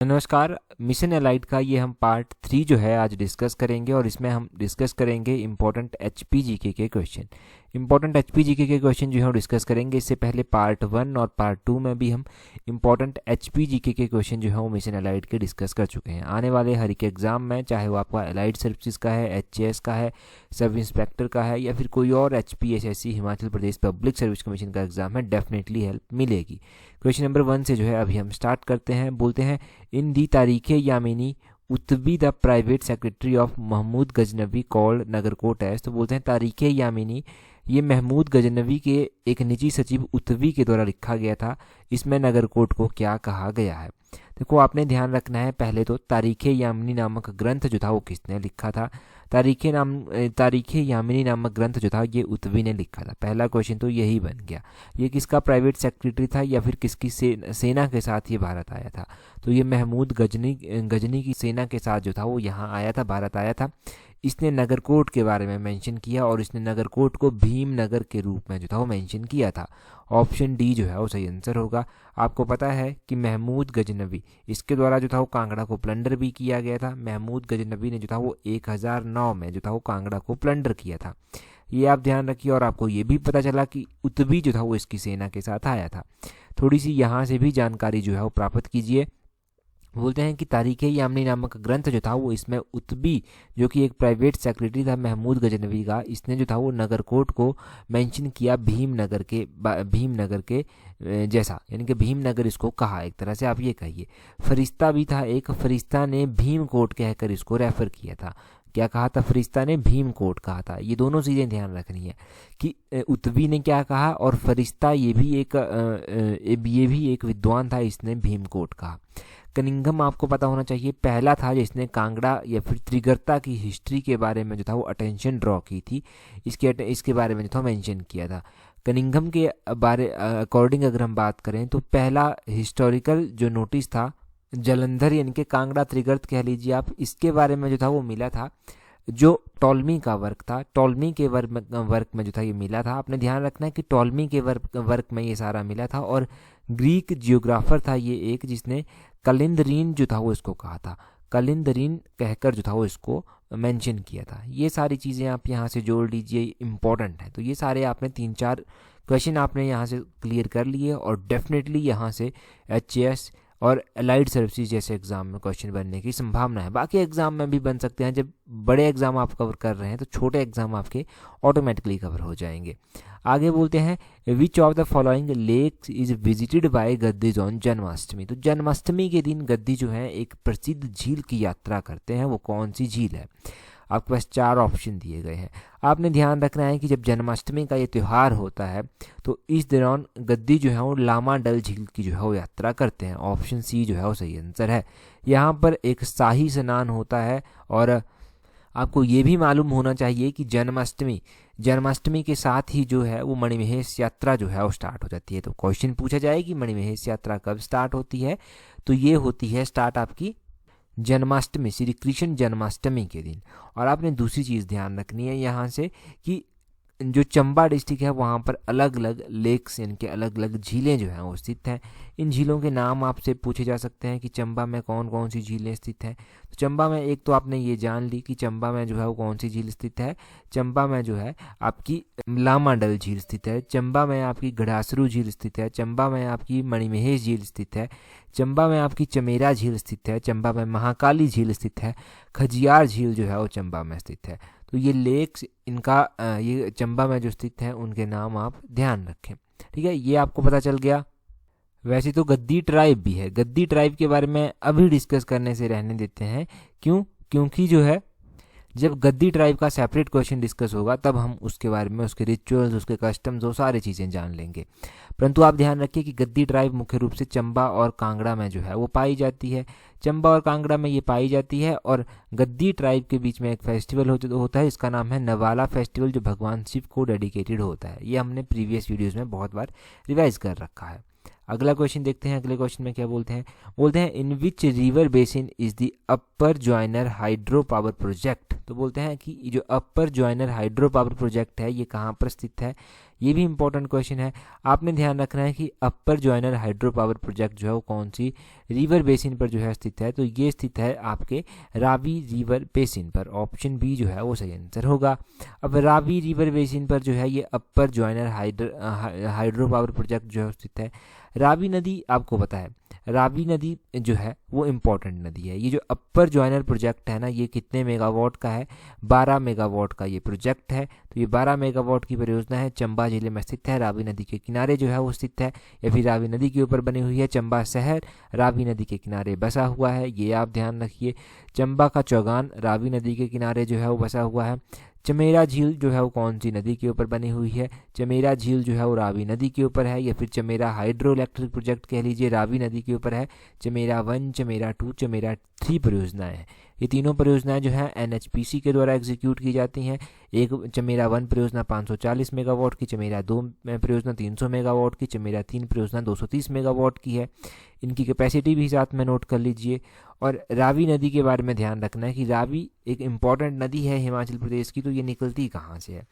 नमस्कार। Mission elite का ये हम पार्ट 3 जो है आज डिस्कस करेंगे और इसमें हम डिस्कस करेंगे इम्पोर्टेंट एचपीजीके के क्वेश्चन। इम्पोर्टेंट एचपीजीके के क्वेश्चन जो है वो डिस्कस करेंगे। इससे पहले पार्ट 1 और पार्ट 2 में भी हम इम्पोर्टेंट एचपीजीके के क्वेश्चन जो है वो मिशन एलाइट के डिस्कस कर चुके हैं। आने वाले हर एक एग्जाम में, चाहे वो आपका एलाइट सर्विसेज का है, एचएएस का है, सब इंस्पेक्टर का है या फिर कोई और HPSSC Himachal Pradesh public service commission का एग्जाम है, डेफिनेटली हेल्प मिलेगी। क्वेश्चन नंबर 1 से जो है अभी हम स्टार्ट करते हैं। बोलते हैं in the Tarikh Yamini Utbi the private secretary of Mahmud Ghaznavi called Nagarkot as. तो बोलते हैं तारीख यामिनी ये महमूद गजनवी के एक निजी सचिव उत्बी के द्वारा लिखा गया था। इसमें नगरकोट को क्या कहा गया है? देखो, आपने ध्यान रखना है पहले तो तारीख यामिनी नामक ग्रंथ जो था वो किसने लिखा था। तारीख यामिनी नामक ग्रंथ जो था ये उत्बी ने लिखा था। पहला क्वेश्चन तो यही बन गया। ये किसका प्राइवेट सेक्रेटरी था या फिर किसकी सेना के साथ ये भारत आया था? तो ये महमूद गजनी की सेना के साथ जो था वो यहाँ आया था, भारत आया था। इसने नगरकोट के बारे में मेंशन किया और इसने नगरकोट को भीमनगर के रूप में जो था वो मेंशन किया था। ऑप्शन डी जो है वो सही आंसर होगा। आपको पता है कि महमूद गजनवी, इसके द्वारा जो था वो कांगड़ा को प्लंडर भी किया गया था। महमूद गजनवी ने जो था वो 1009 में जो था वो कांगड़ा को प्लंडर किया था। ये आप ध्यान रखिए। और आपको ये भी पता चला कि उत्बी जो था वो इसकी सेना के साथ आया था। थोड़ी सी यहाँ से भी जानकारी जो है वो प्राप्त कीजिए। बोलते हैं कि तारीख यामिनी नामक ग्रंथ जो था वो इसमें उत्बी, जो कि एक प्राइवेट सेक्रेटरी था महमूद गजनवी का, इसने जो था वो नगरकोट को मेंशन किया भीमनगर के जैसा, यानी कि भीमनगर इसको कहा। एक तरह से आप ये कहिए। फरिश्ता भी था एक, फरिश्ता ने भीमकोट कहकर इसको रेफर किया था। क्या कहा था? फरिश्ता ने भीमकोट कहा था। ये दोनों चीज़ें ध्यान रखनी है कि उत्बी ने क्या कहा और फरिश्ता ये भी एक विद्वान था, इसने भीमकोट कहा। कनिंघम आपको पता होना चाहिए, पहला था जिसने कांगड़ा या फिर त्रिगर्ता की हिस्ट्री के बारे में जो था वो अटेंशन ड्रॉ की थी। इसके बारे में जो था मेंशन किया था। कनिंघम के बारे अकॉर्डिंग अगर हम बात करें तो पहला हिस्टोरिकल जो नोटिस था जलंधर, यानी कि कांगड़ा त्रिगर्त कह लीजिए आप, इसके बारे में जो था वो मिला था, जो टॉलमी का वर्क था। टॉलमी के वर्क में जो था ये मिला था। आपने ध्यान रखना है कि टॉलमी के वर्क में ये सारा मिला था। और ग्रीक जियोग्राफर था ये एक, जिसने कलिंदरीन जो था वो इसको कहा था। कलिंदरीन कहकर जो था वो इसको मेंशन किया था। ये सारी चीज़ें आप यहाँ से जोड़ लीजिए, इंपॉर्टेंट है। तो ये सारे आपने 3-4 क्वेश्चन आपने यहाँ से क्लियर कर लिए और डेफिनेटली यहाँ से एचएएस और अलाइड सर्विसेज जैसे एग्जाम में क्वेश्चन बनने की संभावना है। बाकी एग्जाम में भी बन सकते हैं। जब बड़े एग्जाम आप कवर कर रहे हैं तो छोटे एग्जाम आपके ऑटोमेटिकली कवर हो जाएंगे। आगे बोलते हैं which of the following lakes is visited by Gaddis on Janmashtami. तो जन्माष्टमी के दिन गद्दी जो है एक प्रसिद्ध झील की यात्रा करते हैं। वो कौन सी झील है? आपके पास 4 ऑप्शन दिए गए हैं। आपने ध्यान रखना है कि जब जन्माष्टमी का ये त्यौहार होता है तो इस दौरान गद्दी जो है वो लामा डल झील की जो है वो यात्रा करते हैं। ऑप्शन सी जो है वो सही आंसर है। यहाँ पर एक शाही स्नान होता है। और आपको ये भी मालूम होना चाहिए कि जन्माष्टमी के साथ ही जो है वो मणिमहेश यात्रा जो है वो स्टार्ट हो जाती है। तो क्वेश्चन पूछा जाए कि मणिमहेश यात्रा कब स्टार्ट होती है, तो ये होती है स्टार्ट आपकी जन्माष्टमी, श्री कृष्ण जन्माष्टमी के दिन। और आपने दूसरी चीज़ ध्यान रखनी है यहाँ से कि जो चंबा डिस्ट्रिक्ट है वहाँ पर अलग अलग लेक्स, यानी कि अलग अलग झीलें जो हैं वो स्थित हैं। इन झीलों के नाम आपसे पूछे जा सकते हैं कि चंबा में कौन कौन सी झीलें स्थित हैं। तो चंबा में एक तो आपने ये जान ली कि चंबा में जो है वो कौन सी झील स्थित है। चंबा में जो है आपकी लामा डल झील स्थित है। चंबा में आपकी गढ़ासरू झील स्थित है। चंबा में आपकी मणिमहेश झील स्थित है। चंबा में आपकी चमेरा झील स्थित है। चंबा में महाकाली झील स्थित है। खजियार झील जो है वो चंबा में स्थित है। तो ये लेक्स, इनका ये चंबा में जो स्थित हैं उनके नाम आप ध्यान रखें। ठीक है, ये आपको पता चल गया। वैसे तो गद्दी ट्राइब भी है। गद्दी ट्राइब के बारे में अभी डिस्कस करने से रहने देते हैं। क्योंकि जो है जब गद्दी ट्राइब का सेपरेट क्वेश्चन डिस्कस होगा तब हम उसके बारे में, उसके रिचुअल्स, उसके कस्टम्स, वो सारी चीज़ें जान लेंगे। परंतु आप ध्यान रखिए कि गद्दी ट्राइब मुख्य रूप से चंबा और कांगड़ा में जो है वो पाई जाती है। चंबा और कांगड़ा में ये पाई जाती है। और गद्दी ट्राइब के बीच में एक फेस्टिवल होता है, इसका नाम है नवाला फेस्टिवल, जो भगवान शिव को डेडिकेटेड होता है। ये हमने प्रीवियस वीडियोज़ में बहुत बार रिवाइज कर रखा है। अगला क्वेश्चन देखते हैं। अगले क्वेश्चन में क्या बोलते हैं in which river basin is the upper Joiner hydro power project. तो बोलते हैं कि जो upper Joiner hydro power project है ये कहाँ पर स्थित है। ये भी इंपॉर्टेंट क्वेश्चन है। आपने ध्यान रखना है कि अपर जॉइनर हाइड्रो पावर प्रोजेक्ट जो है वो कौन सी रिवर बेसिन पर जो है स्थित है, तो ये स्थित है आपके रावी रिवर बेसिन पर। ऑप्शन बी जो है वो सही आंसर होगा। अब रावी रिवर बेसिन पर जो है ये अपर जॉइनर हाइड्रो पावर प्रोजेक्ट जो है स्थित है। रावी नदी आपको पता है, रावी नदी जो है वो इम्पॉर्टेंट नदी है। ये जो अपर जॉइनर प्रोजेक्ट है ना, ये कितने मेगावाट का है, 12 मेगावाट का ये प्रोजेक्ट है। तो ये 12 मेगावाट की परियोजना है, चंबा जिले में स्थित है, रावी नदी के किनारे जो है वो स्थित है, या फिर रावी नदी के ऊपर बनी हुई है। चंबा शहर रावी नदी के किनारे बसा हुआ है, ये आप ध्यान रखिए। चंबा का चौगान रावी नदी के किनारे जो है वो बसा हुआ है। चमेरा झील जो है वो कौन सी नदी के ऊपर बनी हुई है, चमेरा झील जो है वो रावी नदी के ऊपर है, या फिर चमेरा हाइड्रो इलेक्ट्रिक प्रोजेक्ट कह लीजिए, रावी नदी के ऊपर है। चमेरा 1, चमेरा 2, चमेरा 3 परियोजनाएं हैं। ये तीनों परियोजनाएं जो है NHPC के द्वारा एग्जीक्यूट की जाती हैं। एक चमेरा 1 परियोजना 540 मेगावाट की, चमेरा 2 परियोजना 300 मेगावाट की, चमेरा 3 परियोजना 230 मेगावाट की है। इनकी कैपेसिटी भी साथ में नोट कर लीजिए। और रावी नदी के बारे में ध्यान रखना है कि रावी एक इम्पॉर्टेंट नदी है हिमाचल प्रदेश की, तो ये निकलती कहाँ से है,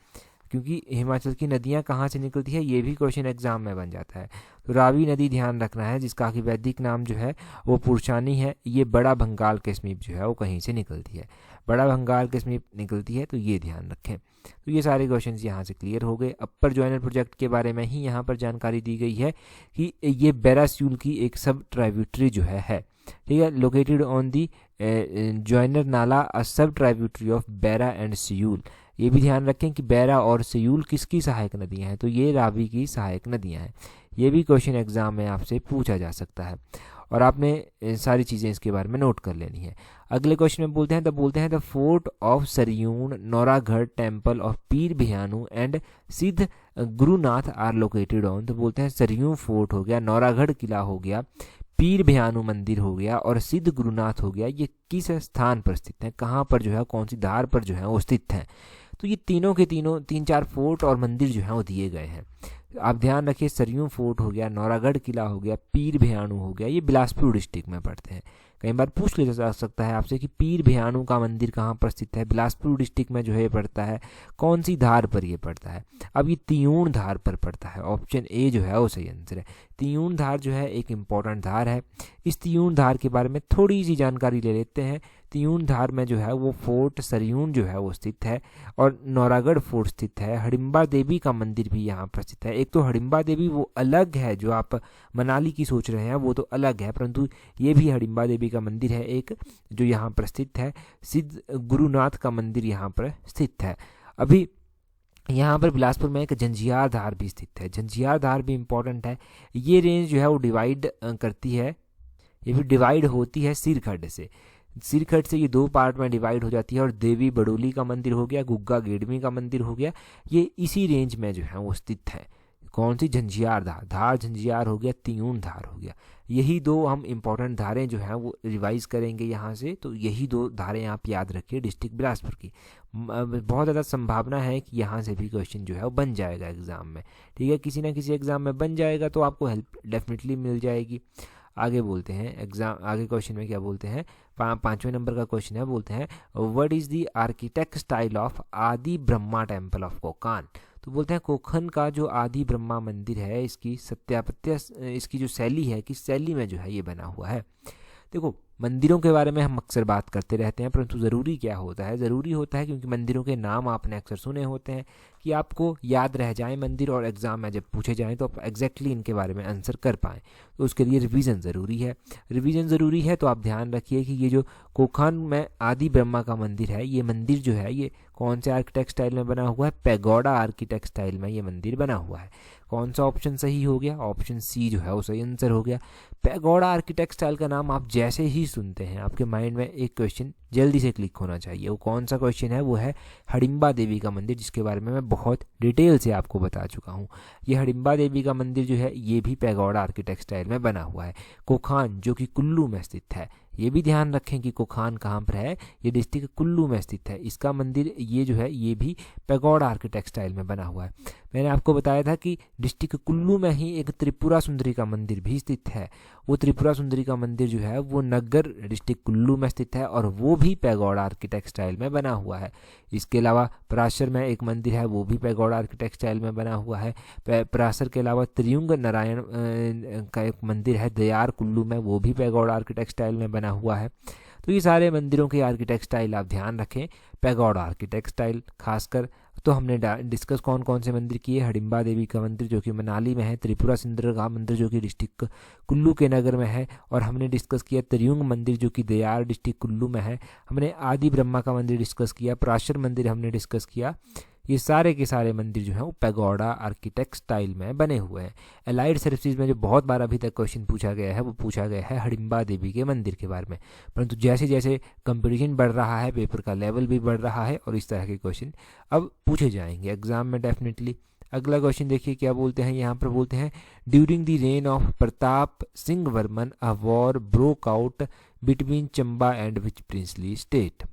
क्योंकि हिमाचल की नदियाँ कहाँ से निकलती है ये भी क्वेश्चन एग्जाम में बन जाता है। तो रावी नदी ध्यान रखना है, जिसका कि वैदिक नाम जो है वो पुरुषानी है। ये बड़ा बंगाल के समीप जो है वो कहीं से निकलती है, बड़ा बंगाल के समीप निकलती है, तो ये ध्यान रखें। तो ये सारे क्वेश्चंस यहाँ से क्लियर हो गए। अपर जॉइनर प्रोजेक्ट के बारे में ही यहाँ पर जानकारी दी गई है कि ये बैरासियूल की एक सब ट्राइब्यूटरी जो है, ठीक है, लोकेटेड ऑन दी जॉइनर नाला, अ सब tributary of Baira and Siul. ये भी ध्यान रखें कि बैरा और सियूल किसकी सहायक नदियां हैं, तो ये रावी की सहायक नदियां हैं। ये भी क्वेश्चन एग्जाम में आपसे पूछा जा सकता है, और आपने सारी चीज़ें इसके बारे में नोट कर लेनी है। अगले क्वेश्चन में बोलते हैं the fort of Saryun, Nauragarh temple of Pir Bhianu and सिद्ध गुरुनाथ आर लोकेटेड ऑन। तो बोलते हैं सरयून फोर्ट हो गया, नौरागढ़ किला हो गया, पीर भियानू मंदिर हो गया और सिद्ध गुरुनाथ हो गया, ये किस स्थान पर स्थित है, कहाँ पर जो है, कौन सी धार पर जो है वो स्थित हैं। तो ये तीनों के तीनों 3-4 फोर्ट और मंदिर जो हैं वो दिए गए हैं। आप ध्यान रखिए, सरयूं फोर्ट हो गया, नौरागढ़ किला हो गया, पीर भियानू हो गया, ये बिलासपुर डिस्ट्रिक्ट में पड़ते हैं। कई बार पूछ लिया जा सकता है आपसे कि पीर भियानू का मंदिर कहाँ पर स्थित है, बिलासपुर डिस्ट्रिक्ट में जो है ये पड़ता है, कौन सी धार पर ये पड़ता है। अब ये तियूण धार पर पड़ता है, ऑप्शन ए जो है वो सही आंसर है। तियूण धार जो है एक इम्पॉर्टेंट धार है। इस तियूण धार के बारे में थोड़ी सी जानकारी ले लेते हैं। तियूण धार में जो है वो फोर्ट सरयून जो है वो स्थित है, और नौरागढ़ फोर्ट स्थित है। हडिम्बा देवी का मंदिर भी यहाँ पर स्थित है। एक तो हडिम्बा देवी वो अलग है, जो आप मनाली की सोच रहे हैं वो तो अलग है, परंतु ये भी हडिम्बा देवी का मंदिर है एक, जो यहाँ पर स्थित है। सिद्ध गुरुनाथ का मंदिर यहाँ पर स्थित है। अभी यहाँ पर बिलासपुर में एक झंझियार धार भी स्थित है। झंझियार धार भी इम्पोर्टेंट है। ये रेंज जो है वो डिवाइड करती है, ये भी डिवाइड होती है सिरखड्ड से। सिरखड्ड से ये 2 पार्ट में डिवाइड हो जाती है, और देवी बडोली का मंदिर हो गया, गुग्गा गेडमी का मंदिर हो गया, ये इसी रेंज में जो है वो स्थित है। कौन सी, झंझियार धार, धार झंझियार हो गया, तियूण धार हो गया। यही 2 हम इम्पोर्टेंट धारें जो हैं वो रिवाइज करेंगे यहाँ से। तो यही 2 धारें आप याद रखिए डिस्ट्रिक्ट बिलासपुर की। बहुत ज़्यादा संभावना है कि यहाँ से भी क्वेश्चन जो है वो बन जाएगा एग्जाम में, ठीक है, किसी ना किसी एग्जाम में बन जाएगा, तो आपको हेल्प डेफिनेटली मिल जाएगी। आगे बोलते हैं एग्जाम, आगे क्वेश्चन में क्या बोलते हैं, 5वें नंबर का क्वेश्चन है। बोलते हैं what is the architect style of आदि ब्रह्मा टेम्पल ऑफ कोकान। तो बोलते हैं कोखन का जो आदि ब्रह्मा मंदिर है, इसकी सत्यापत्य, इसकी जो शैली है, किस शैली में जो है ये बना हुआ है। देखो, मंदिरों के बारे में हम अक्सर बात करते रहते हैं, परंतु ज़रूरी क्या होता है, ज़रूरी होता है क्योंकि मंदिरों के नाम आपने अक्सर सुने होते हैं कि आपको याद रह जाए मंदिर, और एग्जाम में जब पूछे जाएं तो आप एग्जैक्टली इनके बारे में आंसर कर पाएँ। तो उसके लिए रिवीजन ज़रूरी है। रिवीजन ज़रूरी है, तो आप ध्यान रखिए कि ये जो कोखान में आदि ब्रह्मा का मंदिर है, ये मंदिर जो है ये कौन से आर्किटेक्ट स्टाइल में बना हुआ है, पैगोडा आर्किटेक्ट स्टाइल में ये मंदिर बना हुआ है। कौन सा ऑप्शन सही हो गया, ऑप्शन सी जो है वो सही आंसर हो गया। पैगोडा आर्किटेक्ट स्टाइल का नाम आप जैसे ही सुनते हैं आपके माइंड में एक क्वेश्चन जल्दी से क्लिक होना चाहिए। वो कौन सा क्वेश्चन है, वो है हडिम्बा देवी का मंदिर, जिसके बारे में मैं बहुत डिटेल से आपको बता चुका हूँ। ये हडिम्बा देवी का मंदिर जो है ये भी पैगोडा आर्किटेक्ट स्टाइल में बना हुआ है। कोखान जो कि कुल्लू में स्थित है, ये भी ध्यान रखें कि कोखान कहाँ पर है, ये डिस्ट्रिक्ट कुल्लू में स्थित है। इसका मंदिर ये जो है ये भी पैगोडा आर्किटेक्ट स्टाइल में बना हुआ है। मैंने आपको बताया था कि डिस्ट्रिक्ट कुल्लू में ही एक त्रिपुरा सुंदरी का मंदिर भी स्थित है। वो त्रिपुरा सुंदरी का मंदिर जो है वो नगर डिस्ट्रिक्ट कुल्लू में स्थित है और वो भी पैगोडा आर्किटेक्ट स्टाइल में बना हुआ है। इसके अलावा पराशर में एक मंदिर है, वो भी पैगोडा आर्किटेक्ट स्टाइल में बना हुआ है। पराशर के अलावा त्रियुंग नारायण का एक मंदिर है दयार कुल्लू में, वो भी पैगोडा आर्किटेक्ट स्टाइल में बना हुआ है। तो ये सारे मंदिरों के आर्किटेक्ट स्टाइल आप ध्यान रखें, पैगोडा आर्किटेक्ट स्टाइल खासकर। तो हमने डिस्कस कौन कौन से मंदिर किए, हिडिंबा देवी का मंदिर जो कि मनाली में है, त्रिपुरा सुंदर का मंदिर जो कि डिस्ट्रिक्ट कुल्लू के नगर में है, और हमने डिस्कस किया त्रियुंग मंदिर जो कि दयार डिस्ट्रिक्ट कुल्लू में है। हमने आदि ब्रह्मा का मंदिर डिस्कस किया, पराशर मंदिर हमने डिस्कस किया। ये सारे के सारे मंदिर जो हैं वो पैगोडा आर्किटेक्ट स्टाइल में बने हुए हैं। एलाइड सर्विसेज में जो बहुत बार अभी तक क्वेश्चन पूछा गया है वो पूछा गया है हिडिंबा देवी के मंदिर के बारे में, परंतु जैसे जैसे कंपटीशन बढ़ रहा है, पेपर का लेवल भी बढ़ रहा है और इस तरह के क्वेश्चन अब पूछे जाएंगे एग्जाम में डेफिनेटली। अगला क्वेश्चन देखिए क्या बोलते हैं, यहाँ पर बोलते हैं during the rain of Pratap Singh Varman a war broke out between Chamba and which princely state.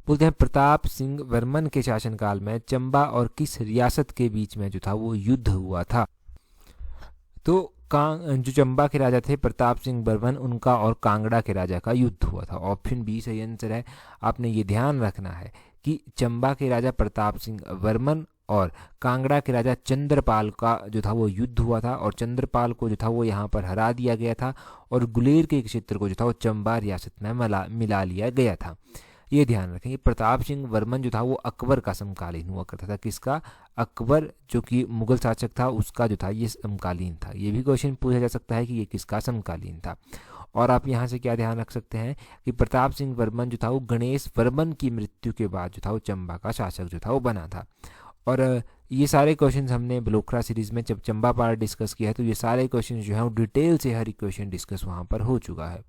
बोलते हैं प्रताप सिंह वर्मन के शासनकाल में चंबा और किस रियासत के बीच में जो था वो युद्ध हुआ था। तो जो चंबा के राजा थे प्रताप सिंह वर्मन, उनका और कांगड़ा के राजा का युद्ध हुआ था। ऑप्शन बी सही आंसर है। आपने ये ध्यान रखना है कि चंबा के राजा प्रताप सिंह वर्मन और कांगड़ा के राजा चंद्रपाल का जो था वो युद्ध हुआ था, और चंद्रपाल को जो था वो यहाँ पर हरा दिया गया था और गुलेर के क्षेत्र को जो था वो चंबा रियासत में मिला लिया गया था। ये ध्यान रखें। प्रताप सिंह वर्मन जो था वो अकबर का समकालीन हुआ करता था। किसका? अकबर जो कि मुगल शासक था उसका जो था ये समकालीन था। ये भी क्वेश्चन पूछा जा सकता है कि ये किसका समकालीन था। और आप यहाँ से क्या ध्यान रख सकते हैं कि प्रताप सिंह वर्मन जो था वो गणेश वर्मन की मृत्यु के बाद जो था वो चंबा का शासक जो था वो बना था। और ये सारे क्वेश्चन हमने ब्लोक्रा सीरीज़ में जब चंबा पार्ट डिस्कस किया है तो ये सारे क्वेश्चन जो है वो डिटेल से हर क्वेश्चन डिस्कस वहाँ पर हो चुका है।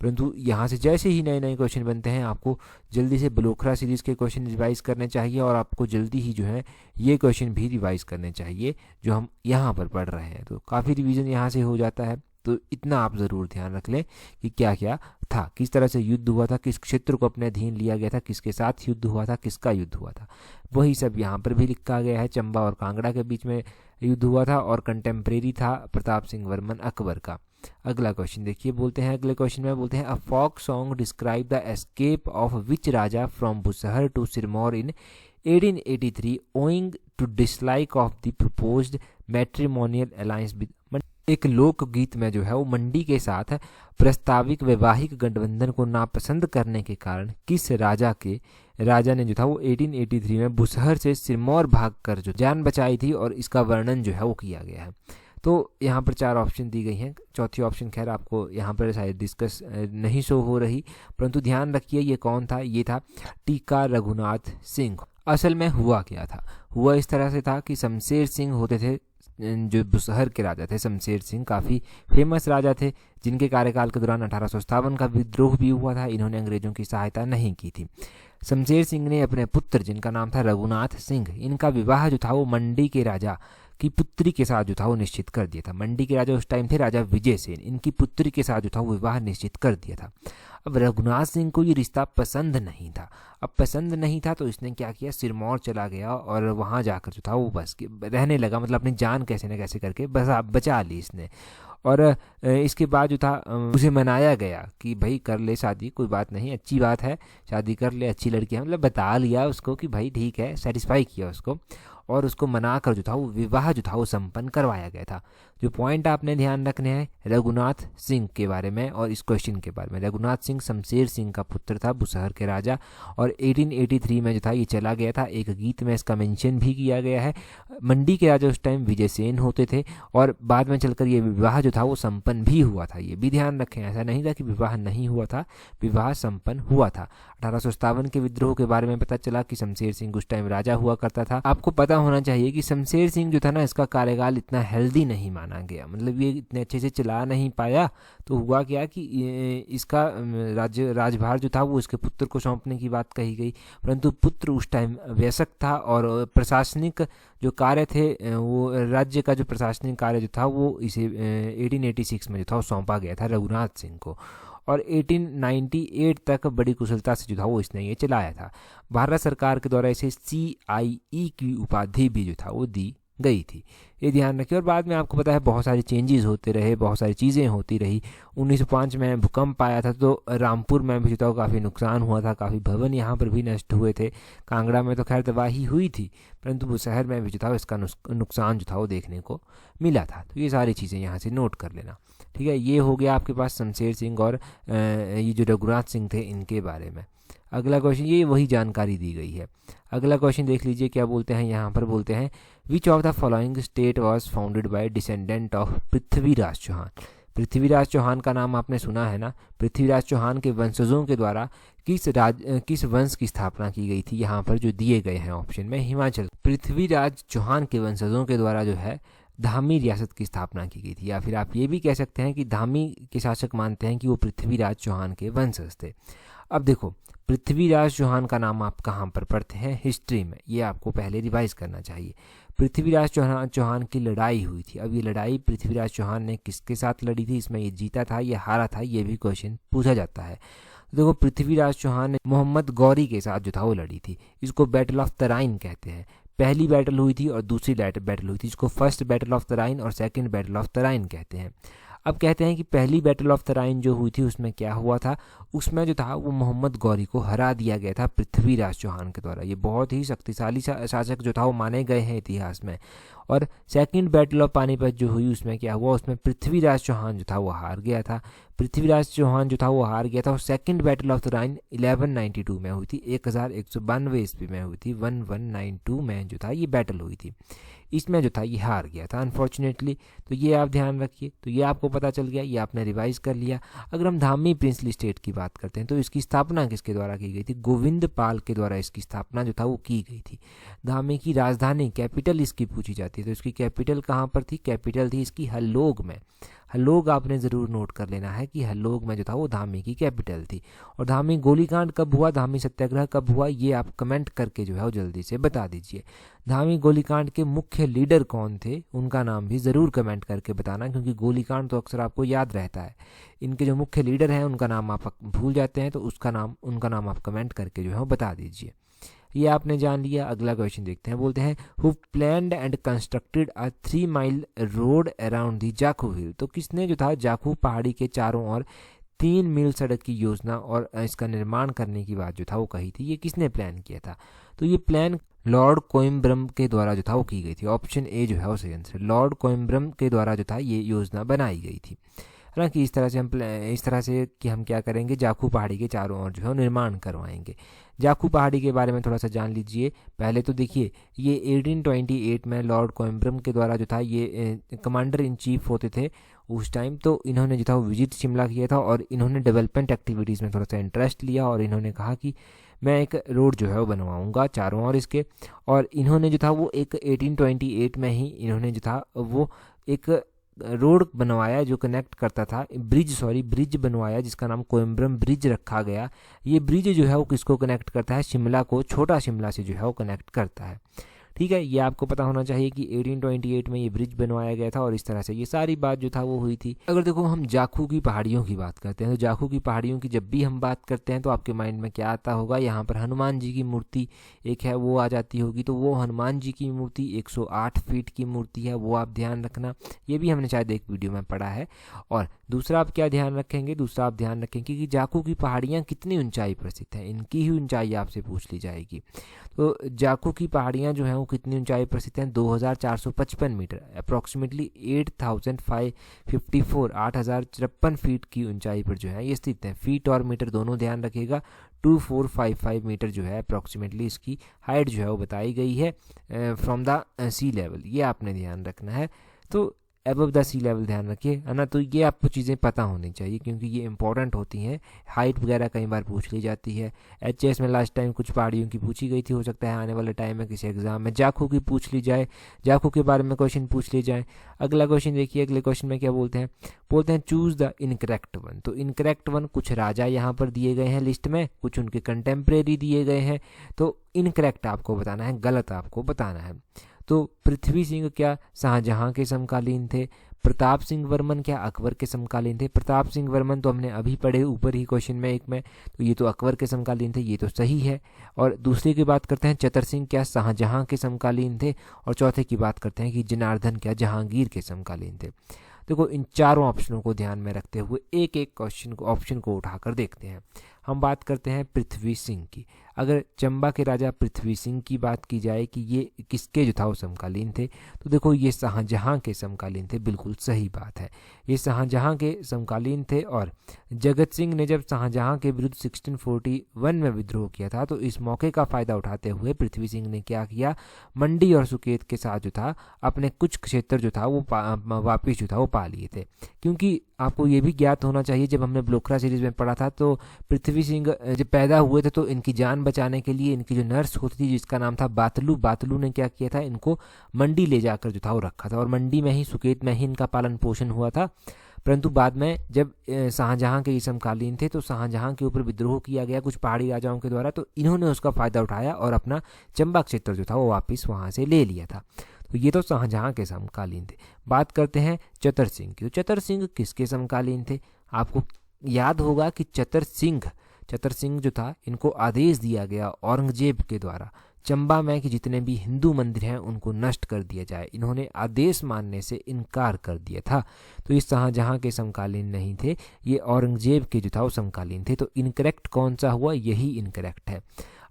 परंतु यहाँ से जैसे ही नए नए क्वेश्चन बनते हैं आपको जल्दी से ब्लोक्रा सीरीज़ के क्वेश्चन रिवाइज करने चाहिए, और आपको जल्दी ही जो है ये क्वेश्चन भी रिवाइज करने चाहिए जो हम यहाँ पर पढ़ रहे हैं। तो काफ़ी रिवीजन यहाँ से हो जाता है। तो इतना आप ज़रूर ध्यान रख लें कि क्या क्या था, किस तरह से युद्ध हुआ था, किस क्षेत्र को अपने अधीन लिया गया था, किसके साथ युद्ध हुआ था, किसका युद्ध हुआ था, वही सब यहाँ पर भी लिखा गया है। चंबा और कांगड़ा के बीच में युद्ध हुआ था और कंटेम्प्रेरी था प्रताप सिंह वर्मन अकबर का। अगला क्वेश्चन देखिए, बोलते हैं अगले क्वेश्चन में बोलते हैं a folk song describe the escape of which raja from Bushahr to Sirmaur in 1883 owing to dislike of the proposed matrimonial alliance with. एक लोकगीत में जो है वो मंडी के साथ प्रस्ताविक वैवाहिक गठबंधन को नापसंद करने के कारण किस राजा ने जो था वो 1883 में बुसहर से सिरमौर भागकर जो जान बचाई थी, और इसका वर्णन जो है वो किया गया है। तो यहाँ पर 4 ऑप्शन दी गई हैं। चौथी ऑप्शन खैर आपको यहाँ पर शायद डिस्कस नहीं शो हो रही, परंतु ध्यान रखिए ये कौन था, ये था टीका रघुनाथ सिंह। असल में हुआ क्या था, हुआ इस तरह से था कि शमशेर सिंह होते थे जो बुसहर के राजा थे। शमशेर सिंह काफ़ी फेमस राजा थे जिनके कार्यकाल के दौरान 1857 का विद्रोह भी हुआ था। इन्होंने अंग्रेजों की सहायता नहीं की थी। शमशेर सिंह ने अपने पुत्र जिनका नाम था रघुनाथ सिंह, इनका विवाह जो था वो मंडी के राजा की पुत्री के साथ जो था वो निश्चित कर दिया था। मंडी के राजा उस टाइम थे राजा विजय सेन, इनकी पुत्री के साथ जो था वो विवाह निश्चित कर दिया था। अब रघुनाथ सिंह को ये रिश्ता पसंद नहीं था। अब पसंद नहीं था तो इसने क्या किया, सिरमौर चला गया और वहाँ जाकर जो था वो बस रहने लगा, मतलब अपनी जान कैसे न कैसे करके बचा ली इसने। और इसके बाद जो था उसे मनाया गया कि भाई कर ले शादी, कोई बात नहीं, अच्छी बात है, शादी कर ले, अच्छी लड़की है, मतलब बता लिया उसको कि भाई ठीक है, सेटिस्फाई किया उसको, और उसको मनाकर जो था वो विवाह जो था वो संपन्न करवाया गया था। जो पॉइंट आपने ध्यान रखने हैं रघुनाथ सिंह के बारे में और इस क्वेश्चन के बारे में। रघुनाथ सिंह शमशेर सिंह का पुत्र था, बुसहर के राजा, और 1883 में जो था ये चला गया था। एक गीत में इसका मेंशन भी किया गया है। मंडी के राजा उस टाइम विजय सेन होते थे और बाद में चलकर ये विवाह जो था वो संपन्न भी हुआ था। ये भी ध्यान रखें, ऐसा नहीं था कि विवाह नहीं हुआ था, विवाह संपन्न हुआ था। 1857 के विद्रोह के बारे में पता चला कि शमशेर सिंह उस टाइम राजा हुआ करता था। आपको पता होना चाहिए कि शमशेर सिंह जो था ना, इसका कार्यकाल इतना हेल्दी नहीं माना गया, मतलब ये इतने अच्छे से चला नहीं पाया। तो हुआ क्या कि इसका राजभार जो था वो इसके पुत्र को सौंपने की बात कही गई, परंतु पुत्र उस टाइम वयस्क था और प्रशासनिक जो कार्य थे वो राज्य का जो प्रशासनिक कार्य जो था वो इसे 1886 में जो था वो सौंपा गया था रघुनाथ सिंह को, और 1898 तक बड़ी कुशलता से जो था वो इसने ये चलाया था। भारत सरकार के द्वारा इसे CIE की उपाधि भी जो था वो दी गई थी। ये ध्यान रखिए। और बाद में आपको पता है बहुत सारे चेंजेस होते रहे, बहुत सारी चीज़ें होती रही। 1905 में भूकंप आया था तो रामपुर में भी जो था काफ़ी नुकसान हुआ था, काफ़ी भवन यहाँ पर भी नष्ट हुए थे। कांगड़ा में तो खैर तबाही हुई थी, परंतु वो शहर में भी जो था इसका नुकसान जो था वो देखने को मिला था। तो ये सारी चीज़ें यहाँ से नोट कर लेना, ठीक है। ये हो गया आपके पास शमशेर सिंह और ये जो रघुनाथ सिंह थे इनके बारे में। अगला क्वेश्चन, ये वही जानकारी दी गई है। अगला क्वेश्चन देख लीजिए क्या बोलते हैं। यहाँ पर बोलते हैं which of the following state was founded by descendant of Prithviraj Chauhan. Prithviraj Chauhan का नाम आपने सुना है ना। पृथ्वीराज चौहान के वंशजों के द्वारा किस वंश की स्थापना की गई थी। यहाँ पर जो दिए गए हैं ऑप्शन में हिमाचल। पृथ्वीराज चौहान के वंशजों के द्वारा जो है धामी रियासत की स्थापना की गई थी, या फिर आप ये भी कह सकते हैं कि धामी के शासक मानते हैं कि वो पृथ्वीराज चौहान के वंशज थे। अब देखो पृथ्वीराज चौहान का नाम आप कहाँ पर पढ़ते हैं, हिस्ट्री में। ये आपको पहले रिवाइज करना चाहिए। पृथ्वीराज चौहान की लड़ाई हुई थी। अब ये लड़ाई पृथ्वीराज चौहान ने किसके साथ लड़ी थी, इसमें ये जीता था या हारा था, ये भी क्वेश्चन पूछा जाता है। देखो पृथ्वीराज चौहान ने मोहम्मद गौरी के साथ जो था वो लड़ी थी। इसको बैटल ऑफ तराइन कहते हैं। पहली बैटल हुई थी और दूसरी बैटल हुई थी, इसको फर्स्ट बैटल ऑफ तराइन और सेकंड बैटल ऑफ तराइन कहते हैं। अब कहते हैं कि पहली बैटल ऑफ तराइन जो हुई थी उसमें क्या हुआ था, उसमें जो था वो मोहम्मद गौरी को हरा दिया गया था पृथ्वीराज चौहान के द्वारा। ये बहुत ही शक्तिशाली शासक जो था वो माने गए हैं इतिहास में। और सेकंड बैटल ऑफ पानीपत जो हुई उसमें क्या हुआ, उसमें पृथ्वीराज चौहान जो था वो हार गया था। पृथ्वीराज चौहान जो था वो हार गया था। और सेकंड बैटल ऑफ तराइन 1192 में हुई थी, 1192 ईस्वी में हुई थी। 1192 में जो था ये बैटल हुई थी। इसमें जो था ये हार गया था अनफॉर्चुनेटली। तो ये आप ध्यान रखिए। तो ये आपको पता चल गया, ये आपने रिवाइज कर लिया। अगर हम धामी प्रिंसली स्टेट की बात करते हैं तो इसकी स्थापना किसके द्वारा की गई थी, गोविंद पाल के द्वारा इसकी स्थापना जो था वो की गई थी। धामी की राजधानी कैपिटल इसकी पूछी जाती है तो इसकी कैपिटल कहाँ पर थी, कैपिटल थी इसकी हल्लोग में। हल्लोग आपने ज़रूर नोट कर लेना है कि हल्लोग में जो था वो धामी की कैपिटल थी। और धामी गोलीकांड कब हुआ, धामी सत्याग्रह कब हुआ, ये आप कमेंट करके जो है वो जल्दी से बता दीजिए। धामी गोलीकांड के मुख्य लीडर कौन थे, उनका नाम भी ज़रूर कमेंट करके बताना, क्योंकि गोलीकांड तो अक्सर आपको याद रहता है। इनके जो मुख्य लीडर हैं उनका नाम आप भूल जाते हैं, तो उनका नाम आप कमेंट करके जो है वो बता दीजिए। ये आपने जान लिया। अगला क्वेश्चन देखते हैं। बोलते हैं who planned and constructed a 3 mile road around the Jakhu hill. तो किसने जो था जाखू पहाड़ी के चारों ओर 3 मील सड़क की योजना और इसका निर्माण करने की बात जो था वो कही थी, ये किसने प्लान किया था। तो ये प्लान लॉर्ड कोइम्ब्रम के द्वारा जो था वो की गई थी। ऑप्शन ए जो है वो सही आंसर। लॉर्ड कोइम्ब्रम के द्वारा जो था ये योजना बनाई गई थी। हालांकि इस तरह से कि हम क्या करेंगे, जाखू पहाड़ी के चारों ओर जो है निर्माण करवाएंगे। जाखू पहाड़ी के बारे में थोड़ा सा जान लीजिए। पहले तो देखिए ये 1828 में लॉर्ड कोइम्ब्रम के द्वारा जो था ये कमांडर इन चीफ होते थे उस टाइम। तो इन्होंने जो था वो विजिट शिमला किया था और इन्होंने डेवलपमेंट एक्टिविटीज़ में थोड़ा सा इंटरेस्ट लिया और इन्होंने कहा कि मैं एक रोड जो है वो बनवाऊंगा चारों ओर इसके। और इन्होंने जो था वो एक 1828 में ही इन्होंने जो था वो एक रोड बनवाया जो कनेक्ट करता था, ब्रिज बनवाया जिसका नाम कोइम्ब्रम ब्रिज रखा गया। ये ब्रिज जो है वो किसको कनेक्ट करता है, शिमला को, छोटा शिमला से जो है वो कनेक्ट करता है। ठीक है, ये आपको पता होना चाहिए कि 1828 में ये ब्रिज बनवाया गया था और इस तरह से ये सारी बात जो था वो हुई थी। अगर देखो हम जाखू की पहाड़ियों की बात करते हैं तो जाखू की पहाड़ियों की जब भी हम बात करते हैं तो आपके माइंड में क्या आता होगा, यहाँ पर हनुमान जी की मूर्ति एक है वो आ जाती होगी। तो वो हनुमान जी की मूर्ति 108 फीट की मूर्ति है, वो आप ध्यान रखना। ये भी हमने शायद एक वीडियो में पढ़ा है। और दूसरा आप क्या ध्यान रखेंगे, दूसरा आप ध्यान रखेंगे कि जाखू की पहाड़ियाँ कितनी ऊंचाई पर स्थित हैं, इनकी ही ऊंचाई आपसे पूछ ली जाएगी। तो जाखू की पहाड़ियाँ जो हैं वो कितनी ऊंचाई पर स्थित हैं, 2455 मीटर, अप्रॉक्सीमेटली 8,554 फीट की ऊंचाई पर जो है ये स्थित हैं। फीट और मीटर दोनों ध्यान रखिएगा। 2455 मीटर जो है अप्रॉक्सीमेटली इसकी हाइट जो है वो बताई गई है फ्रॉम द सी लेवल, ये आपने ध्यान रखना है। तो एबव द सी लेवल ध्यान रखिए, है ना। तो ये आपको चीज़ें पता होनी चाहिए क्योंकि ये इंपॉर्टेंट होती हैं। हाइट वगैरह कई बार पूछ ली जाती है। एचएस में लास्ट टाइम कुछ पहाड़ियों की पूछी गई थी, हो सकता है आने वाले टाइम में किसी एग्जाम में जाखू की पूछ ली जाए, जाखू के बारे में क्वेश्चन पूछ ली जाए। अगला क्वेश्चन देखिए, अगले क्वेश्चन में क्या बोलते हैं चूज द इनकरेक्ट वन। तो इनकरेक्ट वन, कुछ राजा यहाँ पर दिए गए हैं लिस्ट में, कुछ उनके कंटेम्प्रेरी दिए गए हैं। तो इनकरेक्ट आपको बताना है, गलत आपको बताना है। तो पृथ्वी सिंह क्या शाहजहां के समकालीन थे, प्रताप सिंह वर्मन क्या अकबर के समकालीन थे? प्रताप सिंह वर्मन तो हमने अभी पढ़े ऊपर ही क्वेश्चन में एक में, तो ये तो अकबर के समकालीन थे, ये तो सही है। और दूसरे की बात करते हैं, चतर सिंह क्या शाहजहां के समकालीन थे? और चौथे की बात करते हैं कि जनार्दन क्या जहांगीर के समकालीन थे? देखो इन चारों ऑप्शनों को ध्यान में रखते हुए एक एक क्वेश्चन को ऑप्शन को उठाकर देखते हैं। हम बात करते हैं पृथ्वी सिंह की। अगर चंबा के राजा पृथ्वी सिंह की बात की जाए कि ये किसके जो था वो समकालीन थे, तो देखो ये शाहजहां के समकालीन थे, बिल्कुल सही बात है, ये शाहजहां के समकालीन थे। और जगत सिंह ने जब शाहजहां के विरुद्ध 1641 में विद्रोह किया था, तो इस मौके का फायदा उठाते हुए पृथ्वी सिंह ने क्या किया, मंडी और सुकेत के साथ जो था अपने कुछ क्षेत्र जो था वो वापिस जो था वो पा लिए थे। क्योंकि आपको ये भी ज्ञात होना चाहिए, जब हमने ब्लोखरा सीरीज में पढ़ा था तो पृथ्वी सिंह जब पैदा हुए थे तो इनकी जान बचाने के लिए इनकी जो नर्स होती थी जिसका नाम था बातलू ने क्या किया था, इनको मंडी ले जाकर जो था वो रखा था, और मंडी में ही सुकेत में ही इनका पालन पोषण हुआ था। परंतु बाद में जब शाहजहां के ये समकालीन थे तो शाहजहां के ऊपर विद्रोह किया गया कुछ पहाड़ी राजाओं के द्वारा, तो इन्होंने उसका फायदा उठाया और अपना चंबा क्षेत्र जो था वो वापस वहां से ले लिया था। तो ये तो शाहजहां के समकालीन थे। बात करते हैं चतर सिंह की। तो चतर सिंह किसके समकालीन थे? आपको याद होगा कि चतर सिंह जो था इनको आदेश दिया गया औरंगजेब के द्वारा चंबा में कि जितने भी हिंदू मंदिर हैं उनको नष्ट कर दिया जाए। इन्होंने आदेश मानने से इनकार कर दिया था, तो ये शाहजहां के समकालीन नहीं थे, ये औरंगजेब के जो था वो समकालीन थे। तो इनकरेक्ट कौन सा हुआ? यही इनकरेक्ट है।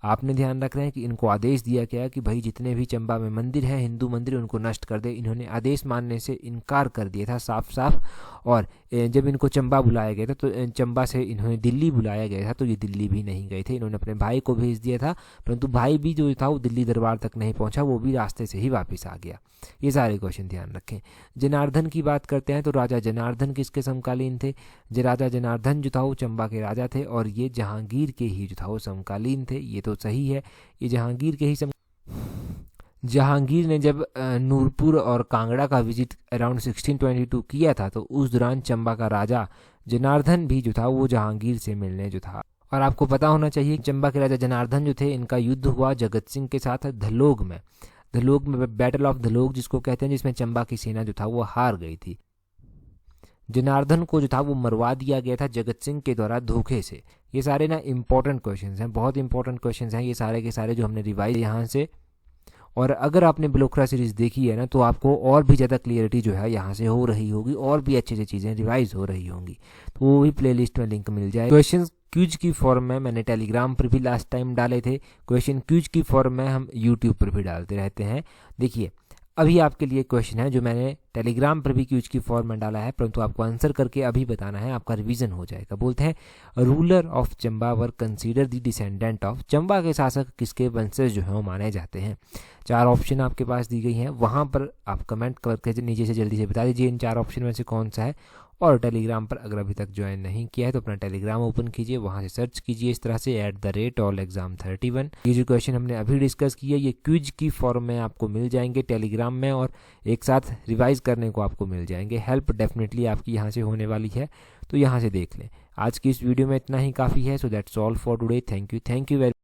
आपने ध्यान रख रहे हैं कि इनको आदेश दिया गया कि भाई जितने भी चंबा में मंदिर हैं हिंदू मंदिर उनको नष्ट कर दे। इन्होंने आदेश मानने से इनकार कर दिया था साफ साफ। और जब इनको चंबा बुलाया गया था तो चंबा से इन्होंने दिल्ली बुलाया गया था, तो ये दिल्ली भी नहीं गए थे, इन्होंने अपने भाई को भेज दिया था, परंतु भाई भी जो था वो दिल्ली दरबार तक नहीं पहुंचा, वो भी रास्ते से ही वापस आ गया। ये सारे क्वेश्चन ध्यान रखें। जनार्दन की बात करते हैं तो राजा जनार्दन किसके समकालीन थे? राजा जनार्दन जो था वो चंबा के राजा थे और ये जहांगीर के ही जो था वो समकालीन थे, ये तो सही है, ये जहांगीर के ही जहांगीर ने जब नूरपुर और कांगड़ा का विजिट अराउंड 1622 किया था, तो उस दौरान चंबा का राजा जनार्दन भी जो था वो जहांगीर से मिलने जो था। और आपको पता होना चाहिए चंबा के राजा जनार्दन जो थे इनका युद्ध हुआ जगत सिंह के साथ धलोग में बैटल ऑफ धलोग जिसको कहते हैं, जिसमें चंबा की सेना जो था वो हार गई थी। जनार्दन को जो था वो मरवा दिया गया था जगत सिंह के द्वारा धोखे से। ये सारे ना इंपॉर्टेंट क्वेश्चंस हैं, बहुत इंपॉर्टेंट क्वेश्चंस हैं ये सारे के सारे जो हमने रिवाइज यहाँ से। और अगर आपने ब्लोखरा सीरीज देखी है ना तो आपको और भी ज़्यादा क्लियरिटी जो है यहाँ से हो रही होगी, और भी अच्छी अच्छी चीज़ें रिवाइज हो रही होंगी, तो वो भी प्लेलिस्ट में लिंक मिल जाए। क्वेश्चन क्यूज की फॉर्म में मैंने टेलीग्राम पर भी लास्ट टाइम डाले थे, क्वेश्चन क्यूज की फॉर्म में हम यूट्यूब पर भी डालते रहते हैं। देखिए अभी आपके लिए क्वेश्चन है जो मैंने टेलीग्राम पर भी क्यूज की फॉर्म में डाला है, परंतु आपको आंसर करके अभी बताना है, आपका रिवीजन हो जाएगा। बोलते हैं ruler of Chamba were consider the descendant of. Chamba के शासक किसके वंशज जो है वो माने जाते हैं? 4 ऑप्शन आपके पास दी गई हैं, वहाँ पर आप कमेंट करके नीचे से जल्दी से बता दीजिए इन 4 ऑप्शन में से कौन सा है। और टेलीग्राम पर अगर अभी तक ज्वाइन नहीं किया है तो अपना टेलीग्राम ओपन कीजिए, वहाँ से सर्च कीजिए इस तरह से @allexam31। ये जो क्वेश्चन हमने अभी डिस्कस किया ये क्विज की फॉर्म में आपको मिल जाएंगे टेलीग्राम में, और एक साथ रिवाइज करने को आपको मिल जाएंगे। हेल्प डेफिनेटली आपकी यहाँ से होने वाली है, तो यहाँ से देख लें। आज की इस वीडियो में इतना ही काफ़ी है। So that's all for today. Thank you very